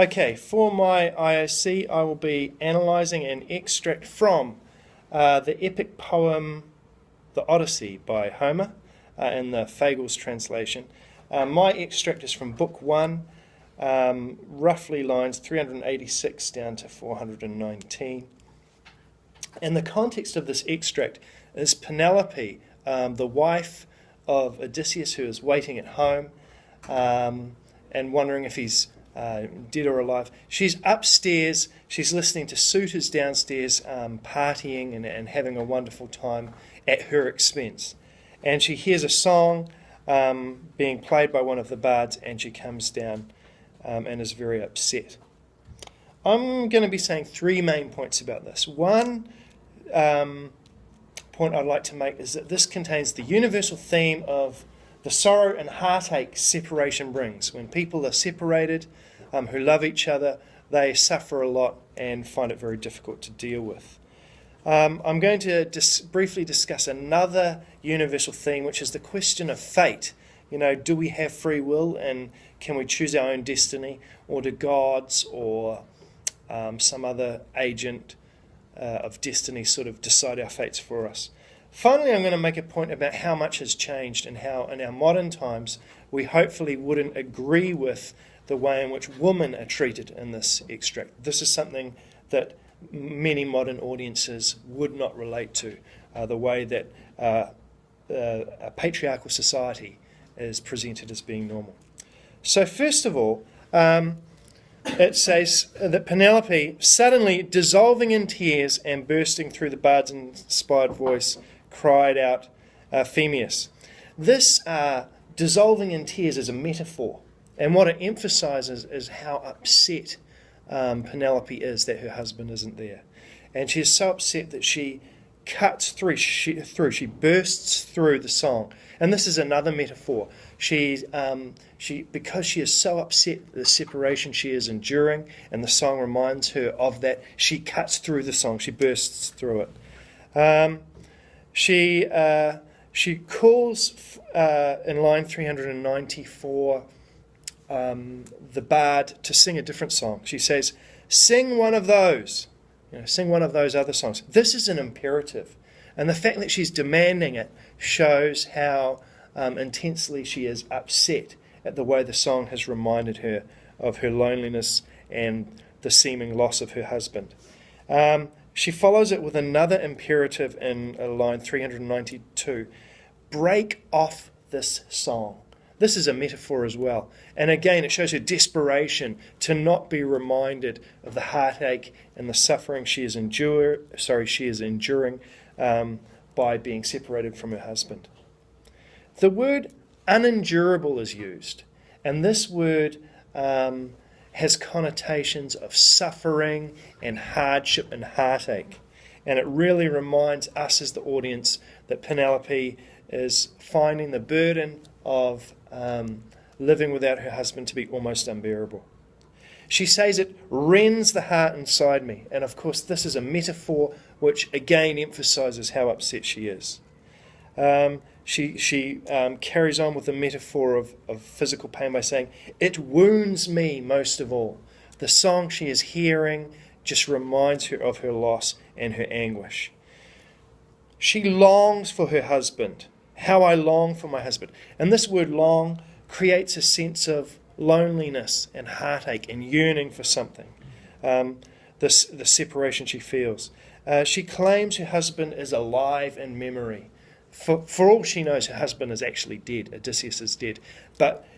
Okay, for my IOC, I will be analysing an extract from the epic poem The Odyssey by Homer in the Fagel's translation. My extract is from Book 1, roughly lines 386 down to 419. And the context of this extract is Penelope, the wife of Odysseus, who is waiting at home and wondering if he's dead or alive. She's upstairs, she's listening to suitors downstairs partying and having a wonderful time at her expense. And she hears a song being played by one of the bards, and she comes down and is very upset. I'm going to be saying three main points about this. One point I'd like to make is that this contains the universal theme of the sorrow and heartache separation brings. When people are separated, who love each other, they suffer a lot and find it very difficult to deal with. I'm going to briefly discuss another universal theme, which is the question of fate. You know, do we have free will, and can we choose our own destiny, or do gods or some other agent of destiny sort of decide our fates for us? Finally, I'm going to make a point about how much has changed and how in our modern times we hopefully wouldn't agree with the way in which women are treated in this extract. This is something that many modern audiences would not relate to, the way that a patriarchal society is presented as being normal. So first of all, it says that Penelope, suddenly dissolving in tears and bursting through the bard's inspired voice, cried out, Phemius. This dissolving in tears is a metaphor, and what it emphasizes is how upset Penelope is that her husband isn't there. And she is so upset that she cuts through, she bursts through the song. And this is another metaphor. Because she is so upset at the separation she is enduring, and the song reminds her of that, she cuts through the song, she bursts through it. She calls in line 394 the bard to sing a different song. She says, sing one of those, sing one of those other songs. This is an imperative. And the fact that she's demanding it shows how intensely she is upset at the way the song has reminded her of her loneliness and the seeming loss of her husband. She follows it with another imperative in line 392. Break off this song. This is a metaphor as well. And again, it shows her desperation to not be reminded of the heartache and the suffering she is enduring by being separated from her husband. The word unendurable is used, and this word has connotations of suffering and hardship and heartache. And it really reminds us as the audience that Penelope is finding the burden of living without her husband to be almost unbearable. She says it rends the heart inside me. And of course, this is a metaphor which again emphasizes how upset she is. She carries on with the metaphor of physical pain by saying, it wounds me most of all. The song she is hearing just reminds her of her loss and her anguish. She longs for her husband. How I long for my husband. And this word long creates a sense of loneliness and heartache and yearning for something. The separation she feels. She claims her husband is alive in memory. For all she knows, her husband is actually dead. Odysseus is dead. But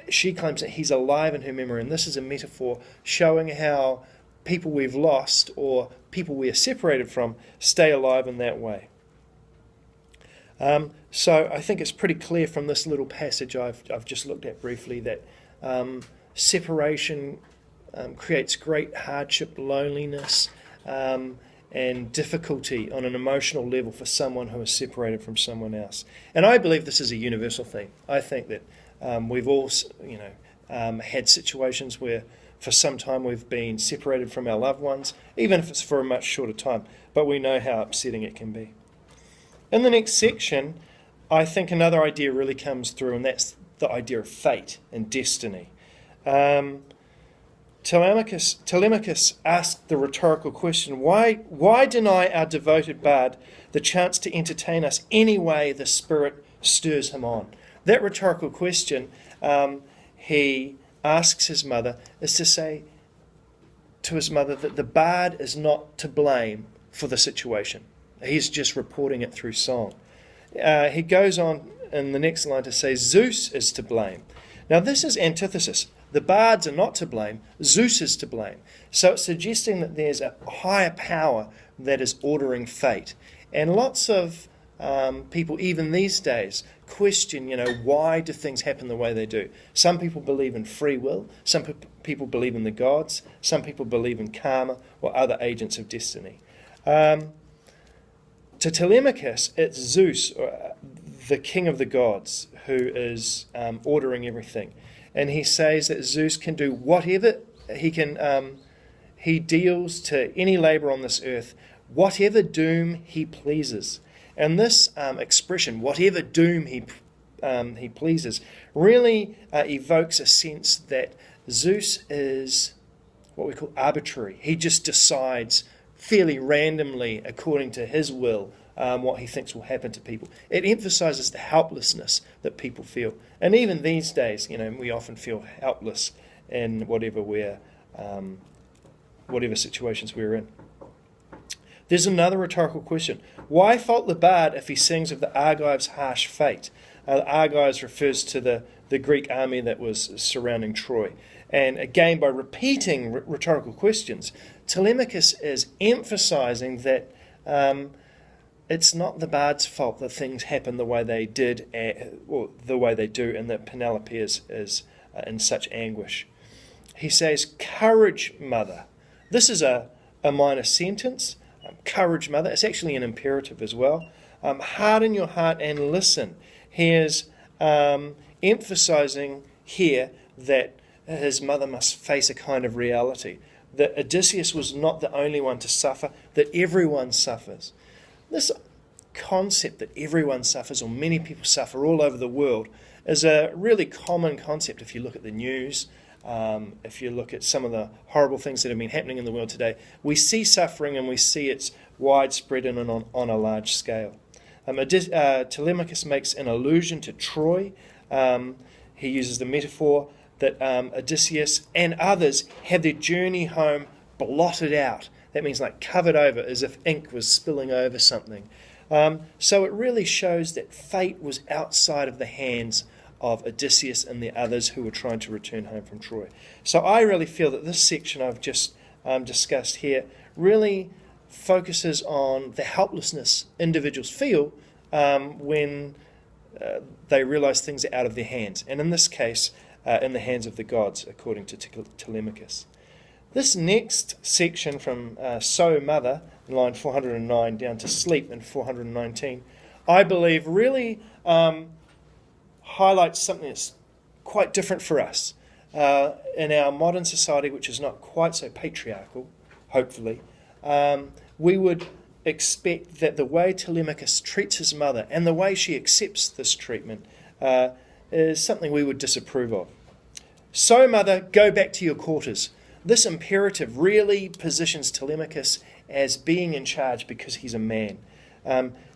she claims that he's alive in her memory. And this is a metaphor showing how people we've lost or people we are separated from stay alive in that way. So I think it's pretty clear from this little passage I've just looked at briefly that separation creates great hardship, loneliness, and difficulty on an emotional level for someone who is separated from someone else. And I believe this is a universal theme. I think that we've all, had situations where for some time we've been separated from our loved ones, even if it's for a much shorter time, but we know how upsetting it can be. In the next section, I think another idea really comes through, and that's the idea of fate and destiny. Telemachus asked the rhetorical question, why deny our devoted bard the chance to entertain us any way the spirit stirs him on? That rhetorical question he asks his mother is to say to his mother that the bard is not to blame for the situation. He's just reporting it through song. He goes on in the next line to say Zeus is to blame. Now this is antithesis. The bards are not to blame, Zeus is to blame. So it's suggesting that there's a higher power that is ordering fate. And lots of people, even these days, question, why do things happen the way they do? Some people believe in free will, some people believe in the gods, some people believe in karma or other agents of destiny. To Telemachus, it's Zeus, the king of the gods, who is ordering everything. And he says that Zeus can do whatever he can. He deals to any labour on this earth, whatever doom he pleases. And this expression, whatever doom he pleases, really evokes a sense that Zeus is what we call arbitrary. He just decides fairly randomly, according to his will, what he thinks will happen to people. It emphasises the helplessness that people feel. And even these days, we often feel helpless in whatever situations we're in. There's another rhetorical question. Why fault the bard if he sings of the Argives' harsh fate? The Argives refers to the Greek army that was surrounding Troy. And again, by repeating rhetorical questions, Telemachus is emphasising that it's not the bard's fault that things happen the way they did, or the way they do, and that Penelope is in such anguish. He says, courage, mother. This is a minor sentence. Courage, mother. It's actually an imperative as well. Harden your heart and listen. He is emphasising here that his mother must face a kind of reality, that Odysseus was not the only one to suffer, that everyone suffers. This concept that everyone suffers, or many people suffer all over the world, is a really common concept if you look at the news, if you look at some of the horrible things that have been happening in the world today. We see suffering and we see it's widespread and on a large scale. Telemachus makes an allusion to Troy. He uses the metaphor that Odysseus and others had their journey home blotted out. That means like covered over, as if ink was spilling over something. So it really shows that fate was outside of the hands of Odysseus and the others who were trying to return home from Troy. So I really feel that this section I've just discussed here really focuses on the helplessness individuals feel when they realise things are out of their hands. And in this case, in the hands of the gods, according to Telemachus. This next section from So Mother, in line 409, down to Sleep in 419, I believe really highlights something that's quite different for us. In our modern society, which is not quite so patriarchal, hopefully, we would expect that the way Telemachus treats his mother and the way she accepts this treatment is something we would disapprove of. So, mother, go back to your quarters. This imperative really positions Telemachus as being in charge because he's a man.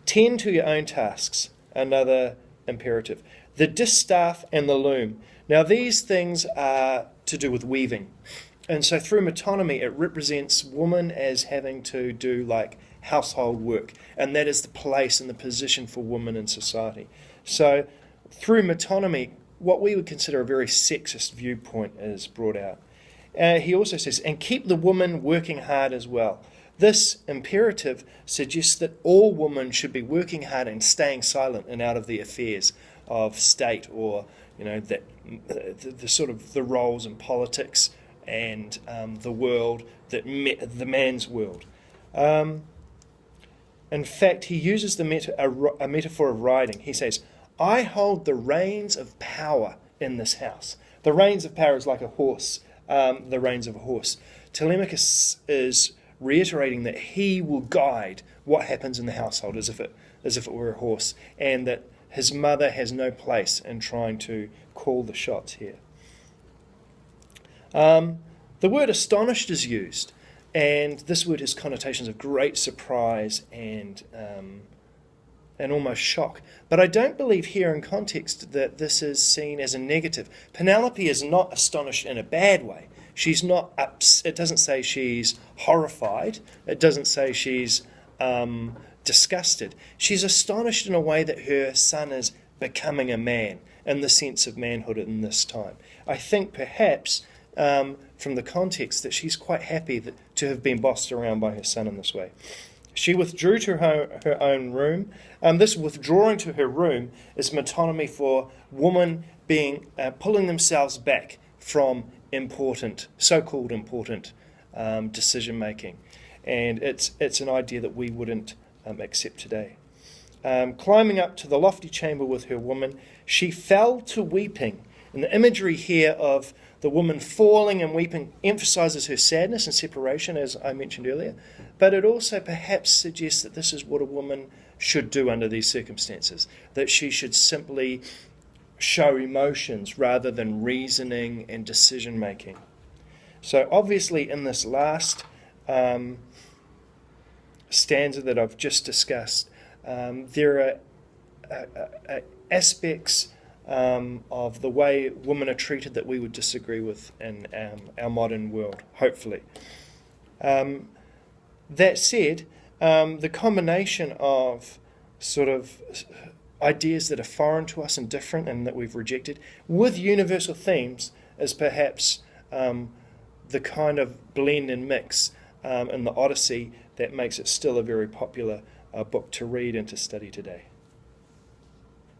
Tend to your own tasks, another imperative. The distaff and the loom. Now these things are to do with weaving. And so through metonymy it represents woman as having to do like household work. And that is the place and the position for women in society. So through metonymy, what we would consider a very sexist viewpoint is brought out. He also says, and keep the woman working hard as well. This imperative suggests that all women should be working hard and staying silent and out of the affairs of state, or that the sort of the roles in politics and the world that the man's world. In fact, he uses a metaphor of riding. He says, I hold the reins of power in this house. The reins of power is like a horse, the reins of a horse. Telemachus is reiterating that he will guide what happens in the household as if it were a horse, and that his mother has no place in trying to call the shots here. The word astonished is used, and this word has connotations of great surprise and almost shock. But I don't believe here in context that this is seen as a negative. Penelope is not astonished in a bad way. She's not it doesn't say she's horrified. It doesn't say she's disgusted. She's astonished in a way that her son is becoming a man, in the sense of manhood in this time. I think perhaps from the context that she's quite happy to have been bossed around by her son in this way. She withdrew to her own room. This withdrawing to her room is metonymy for women pulling themselves back from so-called important decision making, and it's an idea that we wouldn't accept today. Climbing up to the lofty chamber with her woman, she fell to weeping. And the imagery here of the woman falling and weeping emphasizes her sadness and separation, as I mentioned earlier, but it also perhaps suggests that this is what a woman should do under these circumstances, that she should simply show emotions rather than reasoning and decision making. So obviously in this last stanza that I've just discussed, there are aspects of the way women are treated that we would disagree with in our modern world, hopefully. That said, the combination of sort of ideas that are foreign to us and different and that we've rejected with universal themes is perhaps the kind of blend and mix in the Odyssey that makes it still a very popular book to read and to study today.